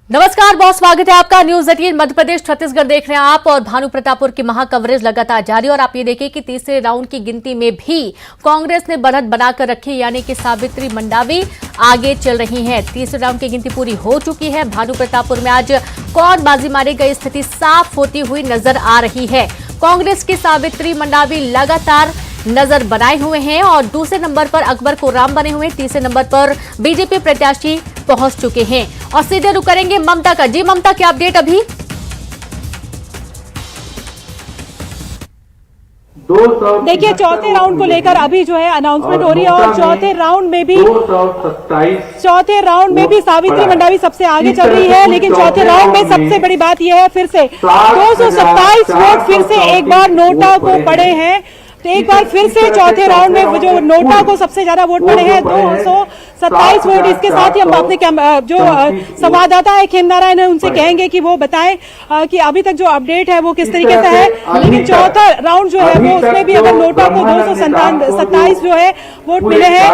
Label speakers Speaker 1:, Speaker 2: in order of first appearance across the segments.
Speaker 1: नमस्कार, बहुत स्वागत है आपका न्यूज 18 मध्य प्रदेश छत्तीसगढ़ देख रहे हैं आप। और भानु प्रतापपुर की महा कवरेज लगातार जारी। और आप ये देखिए कि तीसरे राउंड की गिनती में भी कांग्रेस ने बढ़त बनाकर रखी, यानी कि सावित्री मंडावी आगे चल रही हैं। तीसरे राउंड की गिनती पूरी हो चुकी है। भानु प्रतापपुर में आज कौन बाजी मारेगा, ये स्थिति साफ होती हुई नजर आ रही है। कांग्रेस की सावित्री मंडावी लगातार नजर बनाए हुए हैं और दूसरे नंबर पर अकबर कोर्राम बने हुए हैं। तीसरे नंबर पर बीजेपी प्रत्याशी पहुंच चुके हैं। और सीधे रुक करेंगे ममता का। जी ममता, क्या अपडेट अभी?
Speaker 2: देखिए, चौथे राउंड को लेकर अभी जो है अनाउंसमेंट हो रही है और चौथे राउंड में भी सावित्री मंडावी सबसे आगे चल रही है। लेकिन चौथे राउंड में सबसे बड़ी बात यह है, फिर से 227 वोट फिर से एक बार नोटा को पड़े हैं। तो एक बार फिर से चौथे राउंड में जो नोटा को सबसे ज्यादा वोट पड़े हैं 227 वोट। इसके साथ ही हम अपने जो संवाददाता है खेमनारायण है उनसे कहेंगे कि वो बताएं कि अभी तक जो अपडेट है वो किस तरीके से है। लेकिन चौथा राउंड जो है वो उसमें भी अगर नोटा को 227 जो है वोट मिले हैं।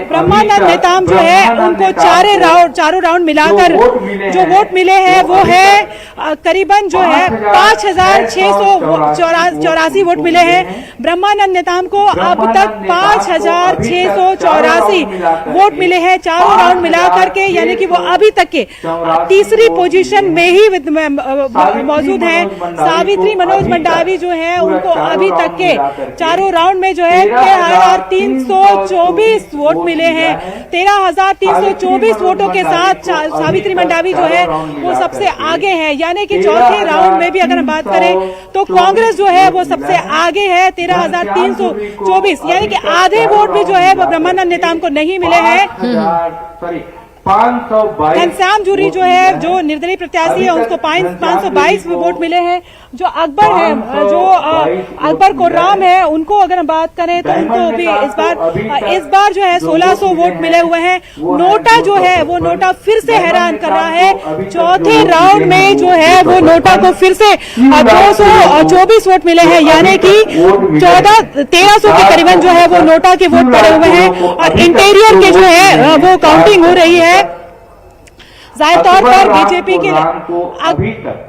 Speaker 2: ब्रह्मानंद नेताम जो है उनको चारों राउंड मिलाकर जो वोट मिले हैं वो है करीबन जो है 5684 वोट मिले हैं। ब्रह्मानंद नेताम को अब तक 5684 वोट मिले हैं चारों राउंड मिलाकर के, यानी कि वो अभी तक के तीसरी पोजीशन में ही मौजूद हैं। सावित्री मनोज मंडावी जो है उनको अभी तक के चारों राउंड में जो है 13,324 वोट मिले हैं। 13,324 वोटों के साथ सावित्री मंडावी जो है वो सबसे आगे है। यानी कि चौथे राउंड में भी अगर हम बात करें तो कांग्रेस जो है वो सबसे आगे है 13,324, यानी कि आधे वोट भी जो है वो ब्रह्मानंद नेताम को नहीं मिले हैं। घनश्याम जूरी जो है जो निर्दलीय प्रत्याशी है उसको 522 वोट मिले हैं। जो अकबर है, जो अकबर कोर्राम है, उनको अगर हम बात करें तो उनको भी इस बार जो है 1600 वोट मिले हुए हैं। नोटा जो है वो नोटा फिर से हैरान कर रहा है। चौथे राउंड में जो है वो नोटा को फिर से 224 वोट मिले हैं, यानी कि 1300 के करीबन जो है वो नोटा के वोट पड़े हुए हैं। और इंटीरियर के जो है वो काउंटिंग हो रही है। जाहिर तौर पर बीजेपी के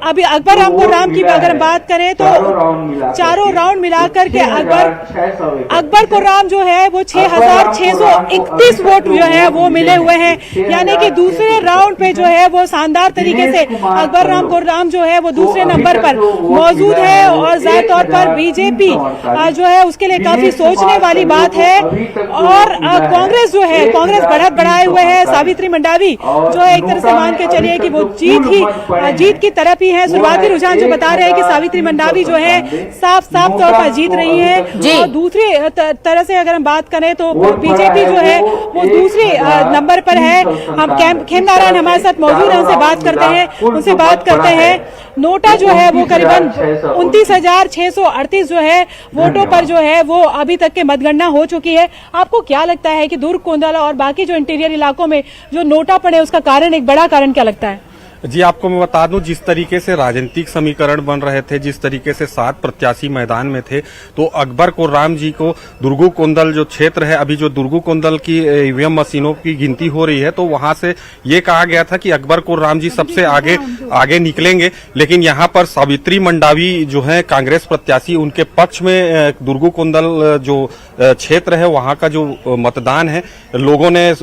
Speaker 2: अभी अकबर राम की अगर हम बात करें तो चारों राउंड मिलाकर के अकबर कोर्राम जो है वो 6,631 वोट जो है वो मिले हुए हैं। यानी कि दूसरे राउंड पे जो है वो शानदार तरीके से अकबर कोर्राम जो है वो दूसरे नंबर पर मौजूद है। और जाहिर तौर पर बीजेपी जो है उसके लिए काफी सोचने वाली बात है। और कांग्रेस जो है बढ़त बढ़ाए हुए है। सावित्री मंडावी जो है एक तरह से मान के चलिए कि वो जीत की तरफ ही है। शुरुआती रुझान जो बता रहे हैं कि सावित्री मंडावी जो है साफ तौर पर जीत रही है। और दूसरी तरह से अगर हम बात करें तो बीजेपी जो है वो दूसरे नंबर पर है। हम खेमनारायण हमारे साथ मौजूद है, उनसे बात करते हैं। नोटा जो है वो करीबन 29,638 जो है वोटों पर जो है वो अभी तक के मतगणना हो चुकी है। आपको क्या लगता है कि दुर्ग, कोंडाला और बाकी जो इंटीरियर इलाकों में जो नोटा पड़े उसका कारण, एक बड़ा कारण क्या लगता है?
Speaker 3: जी, आपको मैं बता दूं, जिस तरीके से राजनीतिक समीकरण बन रहे थे, जिस तरीके से 7 प्रत्याशी मैदान में थे, तो अकबर कोर्राम जी को दुर्गु कोंदल जो क्षेत्र है, अभी जो दुर्गु कोंदल की ईवीएम मशीनों की गिनती हो रही है, तो वहां से ये कहा गया था कि अकबर कोर्राम जी सबसे आगे निकलेंगे। लेकिन यहाँ पर सावित्री मंडावी जो है कांग्रेस प्रत्याशी, उनके पक्ष में दुर्गु कोंदल जो क्षेत्र है वहां का जो मतदान है, लोगों ने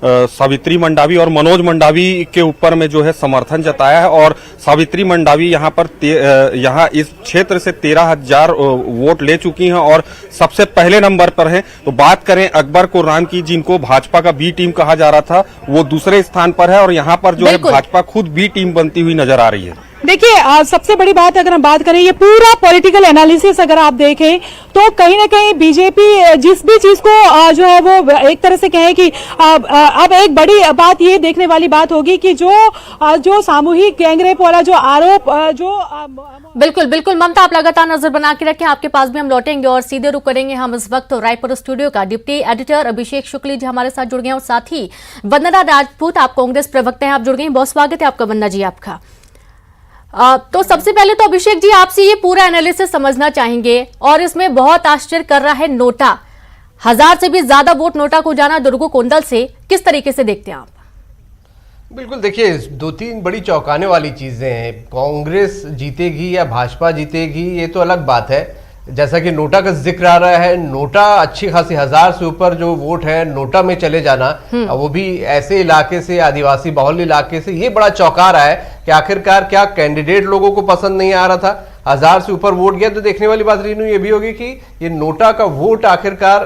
Speaker 3: सावित्री मंडावी और मनोज मंडावी के ऊपर में जो है समर्थन जताया है। और सावित्री मंडावी यहाँ इस क्षेत्र से 13,000 वोट ले चुकी हैं और सबसे पहले नंबर पर हैं। तो बात करें अकबर कोर्राम की, जिनको भाजपा का बी टीम कहा जा रहा था, वो दूसरे स्थान पर है। और यहाँ पर जो है भाजपा खुद बी टीम बनती हुई नजर आ रही है।
Speaker 2: देखिए, सबसे बड़ी बात अगर हम बात करें, ये पूरा पॉलिटिकल एनालिसिस अगर आप देखें तो कहीं ना कहीं बीजेपी जिस भी चीज को जो है वो एक तरह से कहें कि अब एक बड़ी बात ये देखने वाली बात होगी कि जो सामूहिक गैंगरेप वाला जो आरोप
Speaker 1: बिल्कुल ममता, आप लगातार नजर बना के रखें। आपके पास भी हम लौटेंगे और सीधे रुक करेंगे हम इस वक्त रायपुर स्टूडियो का। डिप्टी एडिटर अभिषेक शुक्ली जी हमारे साथ जुड़ गए और साथ ही वंदना राजपूत, आप कांग्रेस प्रवक्ता हैं, आप जुड़ गए। बहुत स्वागत है आपका वंदना जी आपका। तो सबसे पहले तो अभिषेक जी आपसे ये पूरा एनालिसिस समझना चाहेंगे और इसमें बहुत आश्चर्य कर रहा है नोटा, 1000 से भी ज्यादा वोट नोटा को जाना दुर्गु कोंदल से, किस तरीके से देखते हैं आप?
Speaker 4: बिल्कुल, देखिए 2-3 बड़ी चौंकाने वाली चीजें हैं। कांग्रेस जीतेगी या भाजपा जीतेगी ये तो अलग बात है। जैसा कि नोटा का जिक्र आ रहा है, नोटा अच्छी खासी 1000 से ऊपर जो वोट है नोटा में चले जाना, वो भी ऐसे इलाके से, आदिवासी बहुल इलाके से, ये बड़ा चौंका रहा है कि आखिरकार क्या कैंडिडेट लोगों को पसंद नहीं आ रहा था। 1000 से ऊपर वोट गया तो देखने वाली बात रीनू ये भी होगी कि ये नोटा का वोट आखिरकार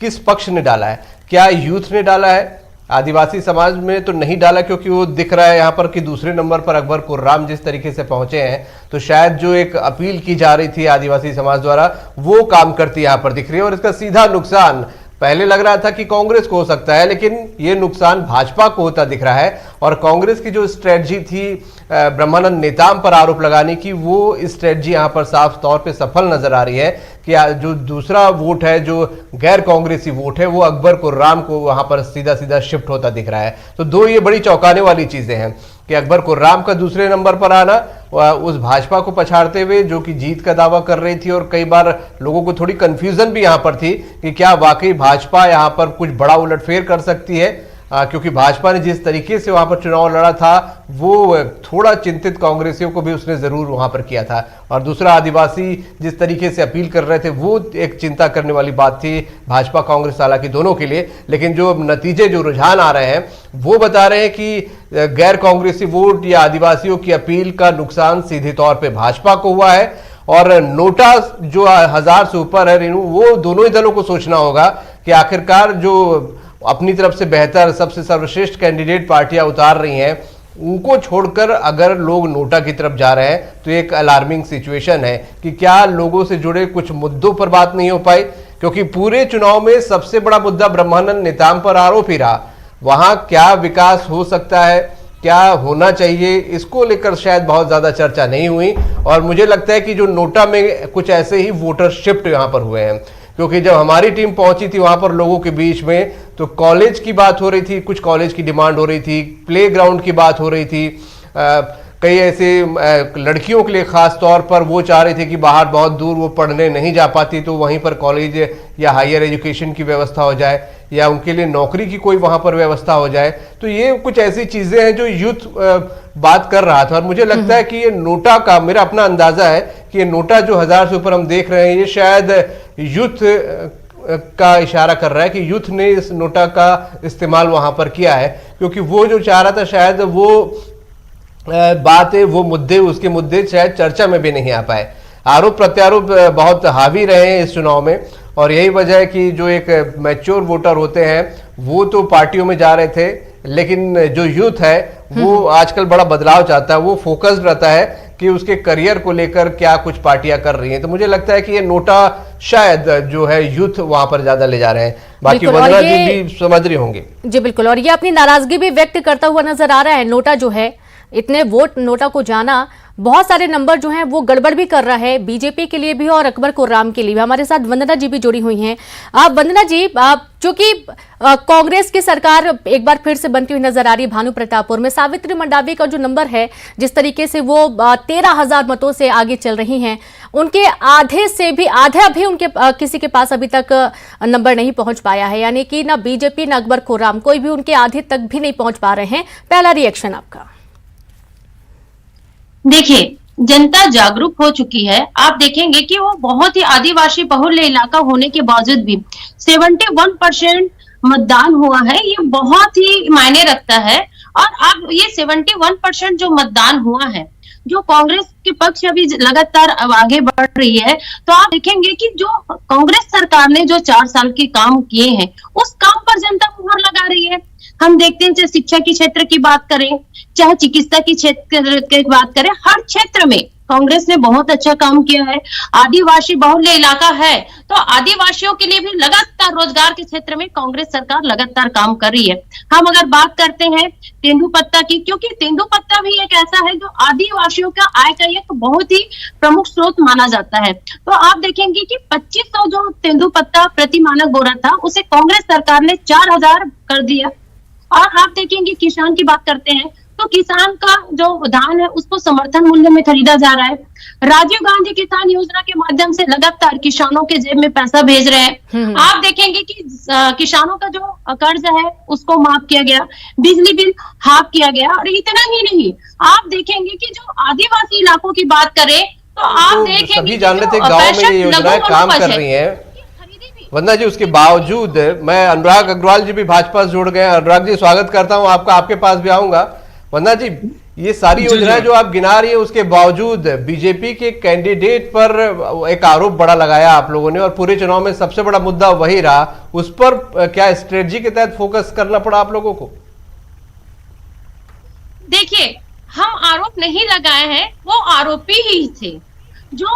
Speaker 4: किस पक्ष ने डाला है। क्या यूथ ने डाला है? आदिवासी समाज में तो नहीं डाला, क्योंकि वो दिख रहा है यहाँ पर कि दूसरे नंबर पर अकबर कुर्राम जिस तरीके से पहुंचे हैं, तो शायद जो एक अपील की जा रही थी आदिवासी समाज द्वारा वो काम करती यहाँ पर दिख रही है। और इसका सीधा नुकसान पहले लग रहा था कि कांग्रेस को हो सकता है, लेकिन ये नुकसान भाजपा को होता दिख रहा है। और कांग्रेस की जो स्ट्रेटजी थी ब्रह्मानंद नेताम पर आरोप लगाने की, वो स्ट्रेटजी यहाँ पर साफ तौर पे सफल नजर आ रही है कि जो दूसरा वोट है, जो गैर कांग्रेसी वोट है, वो अकबर कुर्राम को वहां पर सीधा सीधा शिफ्ट होता दिख रहा है। तो दो ये बड़ी चौंकाने वाली चीजें हैं कि अकबर कुर्राम का दूसरे नंबर पर आना उस भाजपा को पछाड़ते हुए जो कि जीत का दावा कर रही थी। और कई बार लोगों को थोड़ी कंफ्यूजन भी यहां पर थी कि क्या वाकई भाजपा यहां पर कुछ बड़ा उलटफेर कर सकती है, क्योंकि भाजपा ने जिस तरीके से वहां पर चुनाव लड़ा था वो थोड़ा चिंतित कांग्रेसियों को भी उसने जरूर वहां पर किया था। और दूसरा, आदिवासी जिस तरीके से अपील कर रहे थे वो एक चिंता करने वाली बात थी भाजपा कांग्रेस हालांकि दोनों के लिए। लेकिन जो नतीजे, जो रुझान आ रहे हैं वो बता रहे हैं कि गैर कांग्रेसी वोट या आदिवासियों की अपील का नुकसान सीधे तौर पर भाजपा को हुआ है। और नोटा जो 1000 से ऊपर है रेनू, वो दोनों ही दलों को सोचना होगा कि आखिरकार जो अपनी तरफ से बेहतर, सबसे सर्वश्रेष्ठ कैंडिडेट पार्टियां उतार रही हैं, उनको छोड़कर अगर लोग नोटा की तरफ जा रहे हैं तो एक अलार्मिंग सिचुएशन है कि क्या लोगों से जुड़े कुछ मुद्दों पर बात नहीं हो पाई। क्योंकि पूरे चुनाव में सबसे बड़ा मुद्दा ब्रह्मानंद नेताम पर आरोप ही रहा। वहां क्या विकास हो सकता है, क्या होना चाहिए, इसको लेकर शायद बहुत ज्यादा चर्चा नहीं हुई। और मुझे लगता है कि जो नोटा में कुछ ऐसे ही वोटर शिफ्ट यहां पर हुए हैं, क्योंकि जब हमारी टीम पहुंची थी वहां पर लोगों के बीच में, तो कॉलेज की बात हो रही थी, कुछ कॉलेज की डिमांड हो रही थी, प्लेग्राउंड की बात हो रही थी, कई ऐसे लड़कियों के लिए खास तौर पर वो चाह रहे थे कि बाहर बहुत दूर वो पढ़ने नहीं जा पाती तो वहीं पर कॉलेज या हायर एजुकेशन की व्यवस्था हो जाए, या उनके लिए नौकरी की कोई वहां पर व्यवस्था हो जाए। तो ये कुछ ऐसी चीजें हैं जो यूथ बात कर रहा था। और मुझे लगता है कि ये नोटा का, मेरा अपना अंदाजा है कि ये नोटा जो 1000 से ऊपर हम देख रहे हैं, ये शायद यूथ का इशारा कर रहा है कि यूथ ने इस नोटा का इस्तेमाल वहां पर किया है। क्योंकि वो जो चाह रहा था शायद वो बातें, वो मुद्दे, उसके मुद्दे शायद चर्चा में भी नहीं आ पाए। आरोप प्रत्यारोप बहुत हावी रहे हैं इस चुनाव में। और यही वजह है कि जो एक मैच्योर वोटर होते हैं वो तो पार्टियों में जा रहे थे, लेकिन जो यूथ है वो आजकल बड़ा बदलाव चाहता है, वो फोकस्ड रहता है कि उसके करियर को लेकर क्या कुछ पार्टियां कर रही हैं। तो मुझे लगता है कि ये नोटा शायद जो है यूथ वहां पर ज्यादा ले जा रहे हैं। बाकी वंदना जी भी समझ रही होंगे।
Speaker 1: जी बिल्कुल, और ये अपनी नाराजगी भी व्यक्त करता हुआ नजर आ रहा है। नोटा जो है, इतने वोट नोटा को जाना, बहुत सारे नंबर जो हैं वो गड़बड़ भी कर रहा है बीजेपी के लिए भी और अकबर कुर्राम के लिए भी। हमारे साथ वंदना जी भी जुड़ी हुई हैं। वंदना जी, चूंकि कांग्रेस की सरकार एक बार फिर से बनती हुई नजर आ रही है भानु प्रतापपुर में, सावित्री मंडावी का जो नंबर है, जिस तरीके से वो 13,000 मतों से आगे चल रही हैं, उनके आधे से भी आधा भी उनके किसी के पास अभी तक नंबर नहीं पहुंच पाया है। यानी कि ना बीजेपी ना अकबर कुर्राम, कोई भी उनके आधे तक भी नहीं पहुंच पा रहे हैं। पहला रिएक्शन आपका?
Speaker 5: देखिए, जनता जागरूक हो चुकी है। आप देखेंगे कि वो बहुत ही आदिवासी बहुल इलाका होने के बावजूद भी 71% मतदान हुआ है। ये बहुत ही मायने रखता है। और अब ये 71% जो मतदान हुआ है, जो कांग्रेस के पक्ष अभी लगातार आगे बढ़ रही है, तो आप देखेंगे कि जो कांग्रेस सरकार ने जो 4 साल के काम किए हैं, उस काम पर जनता मुहर लगा रही है। हम देखते हैं, चाहे शिक्षा के क्षेत्र की बात करें, चाहे चिकित्सा की क्षेत्र की बात करें, हर क्षेत्र में कांग्रेस ने बहुत अच्छा काम किया है। आदिवासी बहुल इलाका है तो आदिवासियों के लिए भी लगातार रोजगार के क्षेत्र में कांग्रेस सरकार लगातार काम कर रही है। हम अगर बात करते हैं तेंदुपत्ता की, क्योंकि तेंदुपत्ता भी एक ऐसा है जो आदिवासियों का आय का एक बहुत ही प्रमुख स्रोत माना जाता है। तो आप देखेंगे कि 2500 जो तेंदुपत्ता प्रति मानक बोरा था, उसे कांग्रेस सरकार ने 4000 कर दिया। और आप देखेंगे किसान की बात करते हैं तो किसान का जो धान है उसको समर्थन मूल्य में खरीदा जा रहा है। राजीव गांधी किसान योजना के माध्यम से लगातार किसानों के जेब में पैसा भेज रहे हैं। आप देखेंगे कि किसानों का जो कर्ज है उसको माफ किया गया, बिजली बिल हाफ किया गया। और इतना ही नहीं, आप देखेंगे कि जो आदिवासी इलाकों की बात करें तो आप देखेंगे
Speaker 4: सभी जान लेते गांव में ये योजनाएं काम कर रही हैं। वंदना जी, उसके बावजूद मैं अनुराग अग्रवाल जी भी भाजपा से जुड़ गए। अनुराग जी, स्वागत करता हूं आपका, आपके पास भी आऊंगा। वंदना जी, ये सारी योजनाएं जो आप गिना रही है उसके बावजूद बीजेपी के कैंडिडेट पर एक आरोप बड़ा लगाया आप लोगों ने, और पूरे चुनाव में सबसे बड़ा मुद्दा वही रहा। उस पर क्या स्ट्रेटजी के तहत फोकस करना पड़ा आप लोगों को?
Speaker 5: देखिए, हम आरोप नहीं लगाए हैं, वो आरोपी ही थे। जो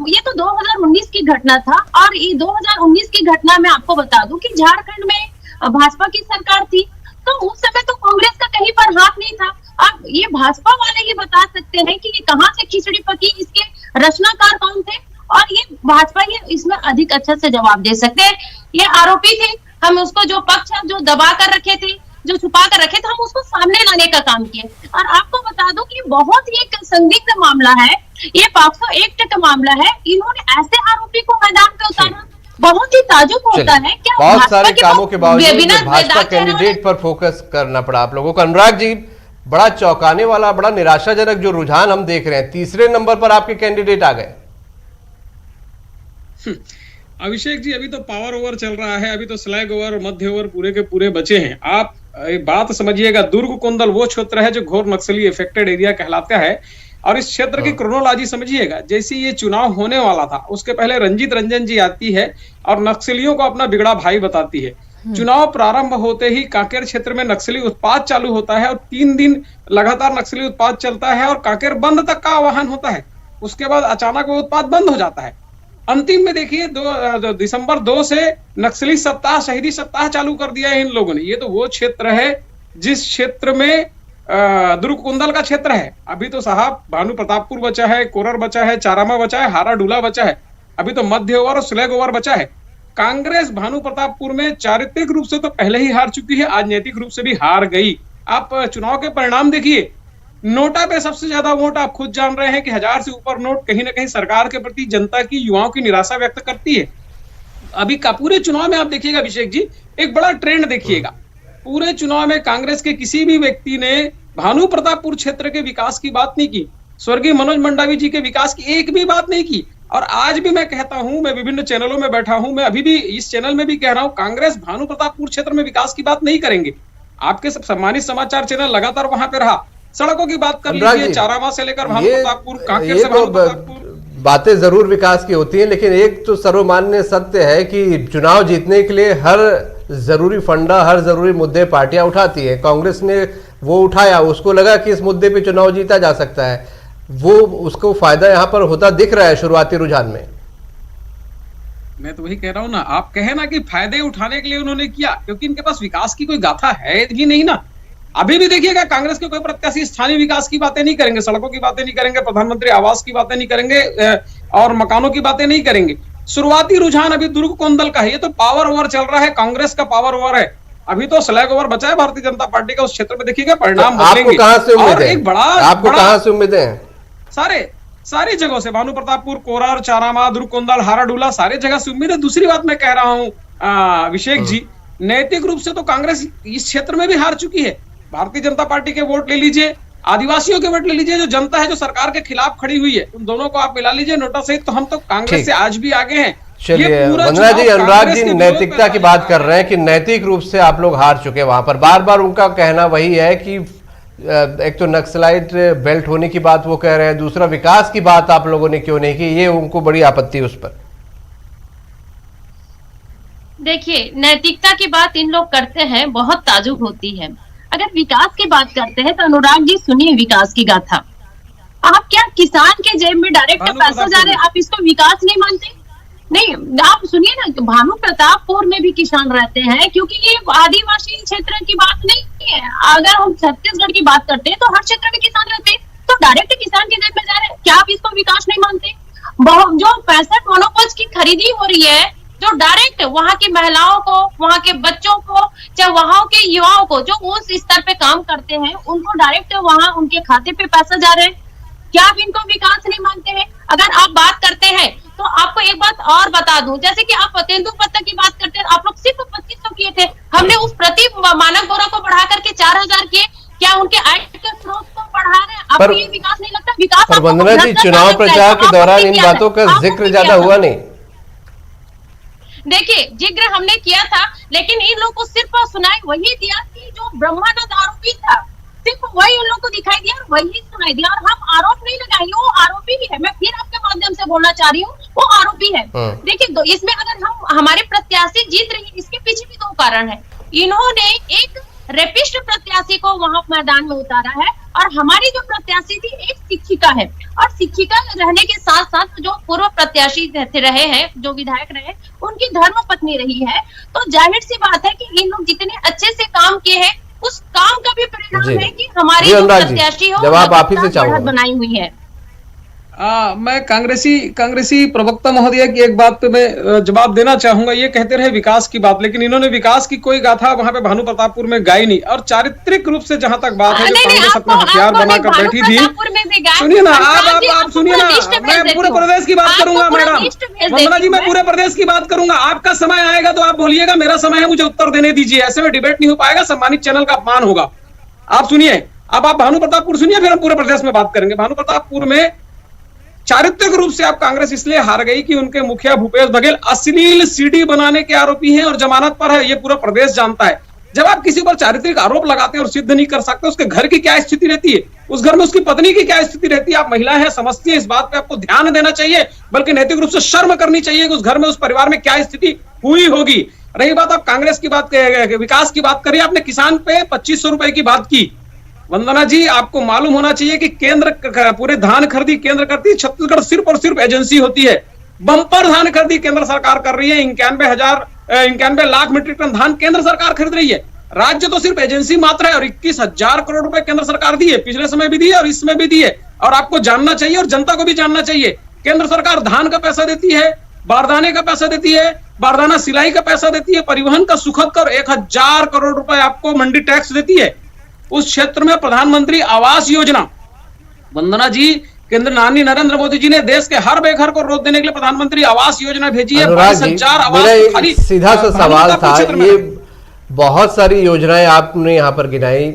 Speaker 5: ये तो 2019 की घटना था, और ये 2019 की घटना में आपको बता दूं कि झारखंड में भाजपा की सरकार थी, तो उस समय तो कांग्रेस का कहीं पर हाथ नहीं था। अब ये भाजपा वाले ही बता सकते हैं कि ये कहां से खिचड़ी पकी, इसके रचनाकार कौन थे, और ये भाजपा ही इसमें अधिक अच्छा से जवाब दे सकते हैं। ये आरोपी थे, हम उसको जो पक्ष जो दबा कर रखे थे, जो छुपा कर रखे थे, हम उसको सामने लाने का काम किए। और आपको बता दूं कि बहुत ही एक संदिग्ध मामला है, ये 500 एक्ट का मामला है। इन्होंने ऐसे आरोपी को मैदान पे उतारा, बहुत ही ताजुब होता है। क्या
Speaker 4: बहुत सारे कामों के बावजूद भाजपा कैंडिडेट पर फोकस करना पड़ा आप लोगों को। अनुराग जी, बड़ा चौंकाने वाला, बड़ा निराशाजनक जो रुझान हम देख रहे हैं, तीसरे नंबर पर आपके कैंडिडेट आ गए।
Speaker 6: अभिषेक जी, अभी तो पावर ओवर चल रहा है, अभी तो स्लैग ओवर, मध्य ओवर पूरे के पूरे बचे हैं। आप एक बात समझिएगा, दुर्ग कोंदल वो क्षेत्र है जो घोर नक्सली इफेक्टेड एरिया कहलाता है, और इस क्षेत्र की क्रोनोलॉजी समझिएगा। जैसे ये चुनाव होने वाला था, उसके पहले रंजीत रंजन जी आती है और नक्सलियों को अपना बिगड़ा भाई बताती है। चुनाव प्रारंभ होते ही कांकेर क्षेत्र में नक्सली उत्पात चालू होता है, और 3 दिन लगातार नक्सली उत्पात चलता है, और कांकेर बंद तक का आह्वान होता है। उसके बाद अचानक वो उत्पात बंद हो जाता है। अंतिम में देखिए, दिसंबर 2 से नक्सली सप्ताह, शहीदी सप्ताह चालू कर दिया है इन लोगों ने। ये तो वो क्षेत्र है जिस क्षेत्र में दुर्ग कुंदल का क्षेत्र है। अभी तो साहब भानु प्रतापपुर बचा है, कोरर बचा है, चारामा बचा है, हारा डूला बचा है, अभी तो मध्य ओवर और स्लैग ओवर बचा है। कांग्रेस भानु प्रतापपुर में चारित्रिक रूप से तो पहले ही हार चुकी है, आज नैतिक रूप से भी हार गई। आप चुनाव के परिणाम देखिए, नोटा पे सबसे ज्यादा वोट, आप खुद जान रहे हैं कि 1000 से ऊपर नोट कहीं ना कहीं सरकार के प्रति जनता की, युवाओं की निराशा व्यक्त करती है। अभी का पूरे चुनाव में आप देखिएगा अभिषेक जी, एक बड़ा ट्रेंड देखिएगा। पूरे चुनाव में कांग्रेस के किसी भी व्यक्ति ने भानु प्रतापपुर क्षेत्र के विकास की बात नहीं की, स्वर्गीय मनोज मंडावी जी के विकास की एक भी बात नहीं की। और आज भी मैं कहता हूं, मैं विभिन्न चैनलों में बैठा हूं, मैं अभी भी इस चैनल में भी कह रहा हूं, कांग्रेस भानु प्रतापपुर क्षेत्र में विकास की बात नहीं करेंगे। आपके सम्मानित समाचार चैनल लगातार वहां पे रहा, सड़कों की बात कर लीजिए, चारामा से लेकर भानु प्रतापपुर, कांकेर से भानु प्रतापपुर।
Speaker 4: बातें जरूर विकास की होती हैं, लेकिन एक तो सर्वमान्य सत्य है कि चुनाव जीतने के लिए हर जरूरी फंडा, हर जरूरी मुद्दे पार्टियां उठाती है। कांग्रेस ने वो उठाया, उसको लगा कि इस मुद्दे पे चुनाव जीता जा सकता है, वो उसको फायदा यहां पर होता दिख रहा है शुरुआती रुझान में।
Speaker 6: मैं तो वही कह रहा हूं ना, आप कहे ना कि फायदे उठाने के लिए उन्होंने किया, क्योंकि इनके पास विकास की कोई गाथा है भी नहीं ना। अभी भी देखिएगा, कांग्रेस के कोई प्रत्याशी स्थानीय विकास की बातें नहीं करेंगे, सड़कों की बातें नहीं करेंगे, प्रधानमंत्री आवास की बातें नहीं करेंगे, और मकानों की बातें नहीं करेंगे। शुरुआती रुझान अभी दुर्ग कोंदल का है, ये तो पावर ओवर चल रहा है, कांग्रेस का पावर ओवर है। अभी तो स्लैग ओवर बचा है भारतीय जनता पार्टी का, उस क्षेत्र में देखिएगा परिणाम
Speaker 4: आपको कहां से उम्मीद है?
Speaker 6: एक बड़ा,
Speaker 4: आपको कहां से उम्मीदें हैं?
Speaker 6: सारी जगहों से, भानु प्रतापपुर, कोरार, चारामा, दुर्ग कोंदल, हाराडूला, सारी जगह से उम्मीद है। दूसरी बात मैं कह रहा हूं अभिषेक जी, नैतिक रूप से तो कांग्रेस इस क्षेत्र में भी हार चुकी है। भारतीय जनता पार्टी के वोट ले लीजिए, आदिवासियों के वोट ले लीजिए, जो जनता है जो सरकार के खिलाफ खड़ी हुई है, उन दोनों को आप मिला लीजिए नोटा सहित, तो हम तो कांग्रेस से आज भी आगे हैं।
Speaker 4: चलिए वंदना जी, अनुराग जी नैतिकता की बात कर रहे हैं कि नैतिक रूप से आप लोग हार चुके हैं वहां पर। बार बार उनका कहना वही है कि एक तो नक्सलाइट बेल्ट होने की बात वो कह रहे हैं, दूसरा विकास की बात आप लोगों ने क्यों नहीं की, ये उनको बड़ी आपत्ति उस पर।
Speaker 5: देखिए, नैतिकता की बात इन लोग करते हैं, बहुत ताजुब होती है। अगर विकास की बात करते हैं तो अनुराग जी सुनिए विकास की गाथा। आप क्या किसान के जेब में डायरेक्ट पैसा जा रहे हैं, आप इसको विकास नहीं मानते? नहीं, आप सुनिए ना, भानु प्रतापपुर में भी किसान रहते हैं, क्योंकि ये आदिवासी क्षेत्र की बात नहीं है। अगर हम छत्तीसगढ़ की बात करते हैं तो हर क्षेत्र में किसान रहते हैं, तो डायरेक्ट किसान के जेब में जा रहे हैं, क्या आप इसको विकास नहीं मानते? जो 65 मोनोपोल्स की खरीदी हो रही है, जो डायरेक्ट वहां की महिलाओं को, वहां के बच्चों को, चाहे वहां के युवाओं को जो उस स्तर पे काम करते हैं, उनको डायरेक्ट वहां उनके खाते पे पैसा जा रहे हैं। क्या आप इनको विकास नहीं मानते हैं? अगर आप बात करते हैं तो आपको एक बात और बता दूं, जैसे कि आप तेंदुपत्ता की बात करते हैं, आप लोग सिर्फ 2500 किए थे, हमने उस प्रति मानक बोरा को बढ़ा करके 4000 किए। क्या उनके आय के स्रोत को बढ़ा रहे हैं? आपको ये विकास नहीं लगता? विकास
Speaker 4: पर वंदना जी, चुनाव प्रचार के दौरान इन बातों का जिक्र ज्यादा हुआ नहीं।
Speaker 5: देखिए, जिक्र हमने किया था, लेकिन इन लोगों को सिर्फ सुनाई वही दिया कि जो ब्रह्मानंद आरोपी था, सिर्फ वही उन लोगों को दिखाई दिया और वही सुनाई दिया, और हम आरोप नहीं लगाएंगे, वो आरोपी ही है। मैं फिर आपके माध्यम से बोलना चाह रही हूँ, वो आरोपी है। देखिए, इसमें अगर हम हमारे प्रत्याशी जीत रही है, इसके पीछे भी 2 कारण है। इन्होंने एक रेपिस्ट प्रत्याशी को वहां मैदान में उतारा है, और हमारी जो प्रत्याशी थी एक शिक्षिका है, और शिक्षिका रहने के साथ साथ जो पूर्व प्रत्याशी रहे हैं, जो विधायक रहे, उनकी धर्म पत्नी रही है। तो जाहिर सी बात है कि इन लोग जितने अच्छे से काम किए हैं, उस काम का भी परिणाम है कि हमारी जो प्रत्याशी हो
Speaker 4: जवाब आप ही से चाहूंगा,
Speaker 5: बनाई हुई है।
Speaker 6: मैं कांग्रेसी प्रवक्ता महोदय की एक बात पे मैं जवाब देना चाहूंगा। ये कहते रहे विकास की बात, लेकिन इन्होंने विकास की कोई गाथा वहां पे भानु प्रतापपुर में गाई नहीं। और चारित्रिक रूप से जहां तक बात है, जो कांग्रेस अपना हथियार बनाकर बैठी थी, सुनिए ना, आप सुनिए ना, मैं पूरे प्रदेश की बात करूंगा मैडम वंदना जी, मैं पूरे प्रदेश की बात करूंगा। आपका समय आएगा तो आप बोलिएगा, मेरा समय है, मुझे उत्तर देने दीजिए। ऐसे में डिबेट नहीं हो पाएगा, सम्मानित चैनल का अपमान होगा। आप सुनिए, अब आप भानु प्रतापपुर सुनिए, फिर हम पूरे प्रदेश में बात करेंगे। भानु प्रतापपुर में चारित्रिक रूप से आप कांग्रेस इसलिए हार गई कि उनके मुखिया भूपेश बघेल अश्लील सीडी बनाने के आरोपी हैं और जमानत पर है, ये पूरा प्रदेश जानता है। जब आप किसी पर चारित्रिक आरोप लगाते हैं और सिद्ध नहीं कर सकते, उसके घर की क्या स्थिति रहती है, उस घर में उसकी पत्नी की क्या स्थिति रहती है, आप महिला है, समझती है, इस बात पे आपको ध्यान देना चाहिए, बल्कि नैतिक रूप से शर्म करनी चाहिए कि उस घर में, उस परिवार में क्या स्थिति हुई होगी। रही बात आप कांग्रेस की बात, विकास की बात करिए, आपने किसान पे 2500 रुपए की बात की। वंदना जी, आपको मालूम होना चाहिए कि केंद्र पूरे धान खरीदी केंद्र करती है, छत्तीसगढ़ सिर्फ और सिर्फ एजेंसी होती है। बंपर धान खरीदी केंद्र सरकार कर रही है, 91 लाख मीट्रिक टन धान केंद्र सरकार खरीद रही है। राज्य तो सिर्फ एजेंसी मात्र है, और 21,000 करोड़ रुपए केंद्र सरकार दी है, पिछले समय भी दी है और इसमें भी दी है। और आपको जानना चाहिए और जनता को भी जानना चाहिए, केंद्र सरकार धान का पैसा देती है, बारदाने का पैसा देती है, बारदाना सिलाई का पैसा देती है, परिवहन का सुखद कर 1000 करोड़ रुपए आपको मंडी टैक्स देती है। उस क्षेत्र में प्रधानमंत्री आवास योजना, वंदना जी, केंद्र नरेंद्र मोदी जी ने देश के हर बेघर को रोज देने के लिए प्रधानमंत्री आवास योजना भेजी है। 22,000 आवास।
Speaker 4: सीधा सा सवाल था, ये बहुत सारी योजनाएं आपने यहाँ पर गिनाई,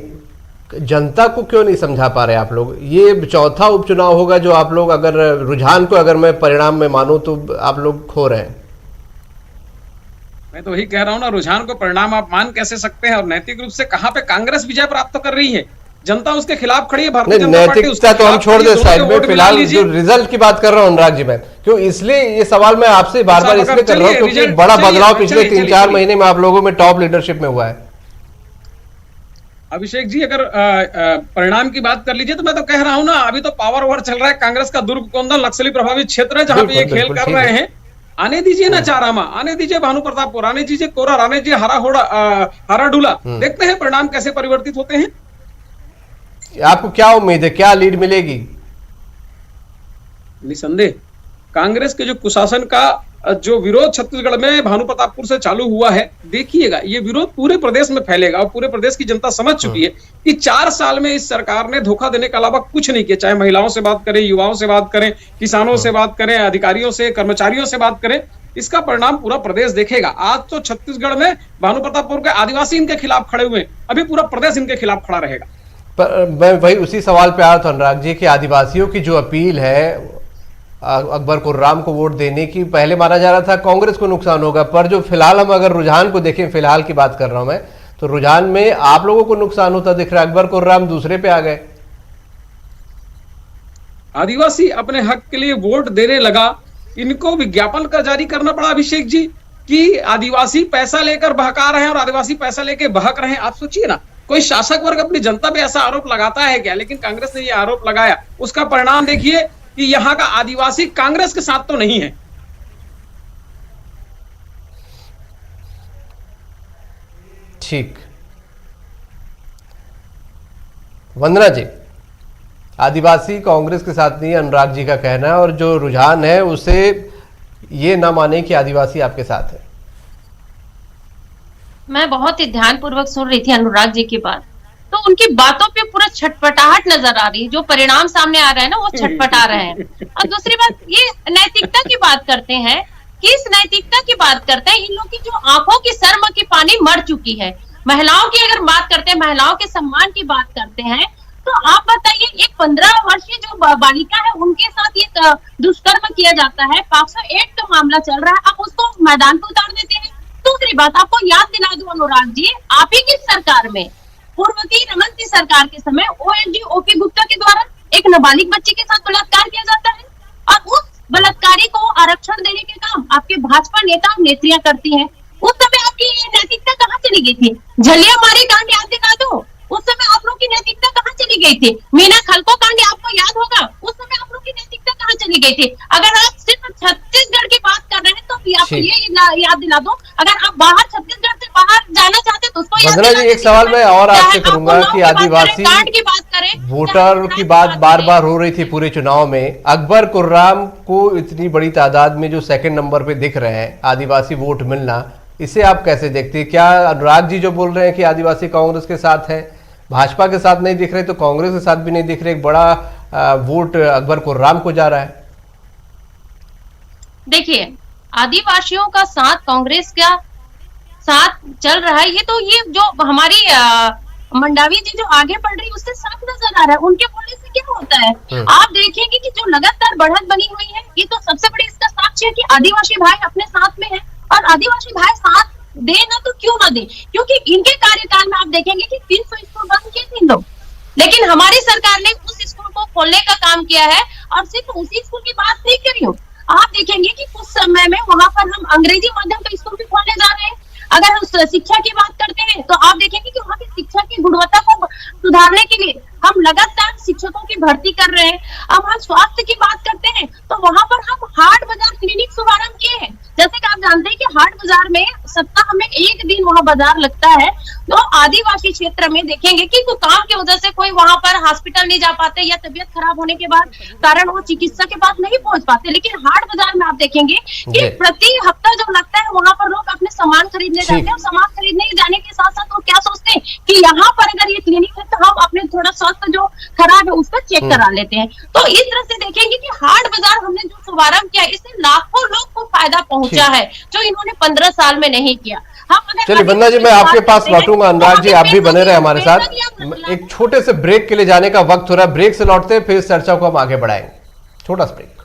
Speaker 4: जनता को क्यों नहीं समझा पा रहे आप लोग? ये 4था उपचुनाव होगा जो आप लोग, अगर रुझान को अगर मैं परिणाम में मानूं तो आप लोग खो रहे हैं।
Speaker 6: मैं तो वही कह रहा हूं ना, रुझान को परिणाम आप मान कैसे सकते हैं? और नैतिक रूप से कहां पे कांग्रेस विजय प्राप्त कर रही है, जनता उसके खिलाफ खड़ी है। भारतीय जनता पार्टी
Speaker 4: नैतिकता तो हम छोड़ दे साइड में, फिलहाल जो रिजल्ट की बात कर रहा हूं अनुराग जी, मैं क्यों इसलिए ये सवाल मैं आपसे बार बार इसलिए कर रहा हूं क्योंकि बड़ा बदलाव पिछले 3-4 महीने में आप लोगों में टॉप लीडरशिप में हुआ है।
Speaker 6: अभिषेक जी, अगर परिणाम की बात कर लीजिए तो मैं तो कह रहा हूं ना, अभी तो पावर ओवर चल रहा है कांग्रेस का। दुर्ग कोंदल नक्सली प्रभावित क्षेत्र है जहां पे ये खेल कर रहे हैं। आने दीजिए ना चारामा, आने दीजिए भानु प्रतापपुर, आने दीजिए कोरा, आने दीजिए हराडूला, देखते हैं परिणाम कैसे परिवर्तित होते हैं।
Speaker 4: आपको क्या उम्मीद है, क्या लीड मिलेगी?
Speaker 6: निसंदेह कांग्रेस के जो कुशासन का जो विरोध छत्तीसगढ़ में भानु प्रतापपुर से चालू हुआ है, देखिएगा ये विरोध पूरे प्रदेश में फैलेगा। और पूरे प्रदेश की जनता समझ चुकी है कि 4 साल में इस सरकार ने धोखा देने के अलावा कुछ नहीं किया। चाहे महिलाओं से बात करें, युवाओं से बात करें, किसानों से बात करें, अधिकारियों से, कर्मचारियों से बात करें, इसका परिणाम पूरा प्रदेश देखेगा। आज तो छत्तीसगढ़ में भानु प्रतापपुर के आदिवासी इनके खिलाफ खड़े हुए, अभी पूरा प्रदेश इनके खिलाफ खड़ा रहेगा।
Speaker 4: पर मैं वही उसी सवाल पे आया था अनुराग जी, कि आदिवासियों की जो अपील है अकबर कुर्राम को वोट देने की, पहले माना जा रहा था कांग्रेस को नुकसान होगा, पर जो फिलहाल हम अगर रुझान को देखें, फिलहाल की बात कर रहा हूं मैं, तो रुझान में आप लोगों को नुकसान होता दिख रहा है। अकबर कुर्राम दूसरे पे आ गए।
Speaker 6: आदिवासी अपने हक के लिए वोट देने लगा, इनको विज्ञापन का जारी करना पड़ा अभिषेक जी कि आदिवासी पैसा लेकर बहका रहे हैं और आदिवासी पैसा लेके बहक रहे हैं। आप सोचिए ना, कोई शासक वर्ग अपनी जनता पे ऐसा आरोप लगाता है क्या? लेकिन कांग्रेस ने यह आरोप लगाया, उसका परिणाम देखिए कि यहां का आदिवासी कांग्रेस के साथ तो नहीं है।
Speaker 4: ठीक, वंदना जी, आदिवासी कांग्रेस के साथ नहीं, अनुराग जी का कहना है, और जो रुझान है उसे ये ना माने कि आदिवासी आपके साथ है।
Speaker 5: मैं बहुत ही ध्यानपूर्वक सुन रही थी अनुराग जी की बात, तो उनकी बातों पे पूरा छटपटाहट नजर आ रही है। जो परिणाम सामने आ रहे हैं ना, वो छटपटा रहे हैं। और दूसरी बात, ये नैतिकता की बात करते हैं, किस नैतिकता की बात करते हैं? इन लोग की जो आंखों की शर्म की पानी मर चुकी है। महिलाओं की अगर बात करते हैं, महिलाओं के सम्मान की बात करते हैं, तो आप बताइए, एक 15 वर्षीय जो बालिका है, उनके साथ ये दुष्कर्म किया जाता है, 508 का मामला चल रहा है, आप उसको मैदान पर उतार देते हैं। दूसरी बात, आपको याद दिला दूं अनुराग जी, आप ही की सरकार में, पूर्व की रमन की सरकार के समय ओएसडी ओपी गुप्ता के द्वारा एक नाबालिग बच्ची के साथ बलात्कार किया जाता है, और उस बलात्कारी को आरक्षण देने के काम आपके भाजपा नेता और नेत्रियां करती हैं। उस समय आपकी ये नैतिकता कहाँ चली गई थी? झलियामारी कांड याद दिला दो, उस समय आप लोग की नैतिकता कहाँ चली गई थी? मीना खलको कांड आपको याद होगा, उस समय आप लोग की नैतिकता कहाँ चली गई थी? अगर आप सिर्फ छत्तीसगढ़ की बात कर रहे हैं तो आपको ये याद दिला दो, अगर आप बाहर छत्तीसगढ़ से बाहर जाना चाहते हैं तो उसको याद
Speaker 4: वंदना जी, एक सवाल मैं और आपसे करूंगा कि आदिवासी
Speaker 5: कांड की बात करें,
Speaker 4: वोटर की बात बार बार हो रही थी पूरे चुनाव में। अकबर कुर्राम को इतनी बड़ी तादाद में जो सेकंड नंबर पे दिख रहे हैं आदिवासी वोट मिलना, इसे आप कैसे देखते हैं? क्या अनुराग जी जो बोल रहे हैं कि आदिवासी कांग्रेस के साथ है, भाजपा के साथ नहीं दिख रहे, तो कांग्रेस के साथ भी नहीं दिख रहे, एक बड़ा वोट अकबर कुर्राम को जा रहा है?
Speaker 5: देखिए, आदिवासियों का साथ कांग्रेस का साथ चल रहा है, ये जो हमारी मंडावी जी जो आगे बढ़ रही है उससे साफ नजर आ रहा है। उनके बोलने से क्या होता है, आप देखेंगे कि जो लगातार बढ़त बनी हुई है, ये तो सबसे बड़ी इसका साक्ष्य है कि आदिवासी भाई अपने साथ में है, और आदिवासी भाई साथ दे ना तो क्यों ना दे, क्योंकि इनके कार्यकाल में आप देखेंगे कि 300 स्कूल बंद किए थे लोग, लेकिन हमारी सरकार ने उस स्कूल को खोलने का काम किया है। और सिर्फ उसी स्कूल की बात नहीं करी हूँ, आप देखेंगे कि कुछ समय में वहां पर हम अंग्रेजी माध्यम का स्कूल भी खोलने जा रहे हैं। अगर उस शिक्षा की बात करते हैं तो आप देखेंगे कि वहाँ की शिक्षा की गुणवत्ता को सुधारने के लिए हम लगातार शिक्षकों की भर्ती कर रहे हैं। अब हम स्वास्थ्य की बात करते हैं तो वहां पर हम हाट बाजार क्लिनिक शुभारंभ किए हैं। जैसे कि आप जानते हैं कि हाट बाजार में सप्ताह में एक दिन वहाँ बाजार लगता है, तो आदिवासी क्षेत्र में देखेंगे कि कोई काम की वजह से कोई वहां पर हॉस्पिटल नहीं जा पाते, या तबियत खराब होने के बाद कारण वो चिकित्सा के पास नहीं पहुंच पाते, लेकिन हाट बाजार में आप देखेंगे कि प्रति हफ्ता जो लगता है वहां पर लोग अपने सामान खरीदने जाते हैं, और सामान खरीदने जाने के साथ साथ वो क्या सोचते हैं कि यहाँ पर अगर ये क्लिनिक है तो हम अपने थोड़ा स्वास्थ्य जो खराब है उसका चेक करा लेते हैं। तो इस तरह से देखेंगे कि हाट बाजार हमने जो शुभारंभ किया, इससे लाखों लोग को फायदा पहुंचा है, जो इन्होंने 15 साल में नहीं किया।
Speaker 4: चलिए वंदना जी, मैं आपके पास लौटूंगा। अनुराग जी, आप भी बने रहे हमारे साथ। एक छोटे से ब्रेक के लिए जाने का वक्त हो रहा है, ब्रेक से लौटते हैं फिर चर्चा को हम आगे बढ़ाएंगे। छोटा सा ब्रेक।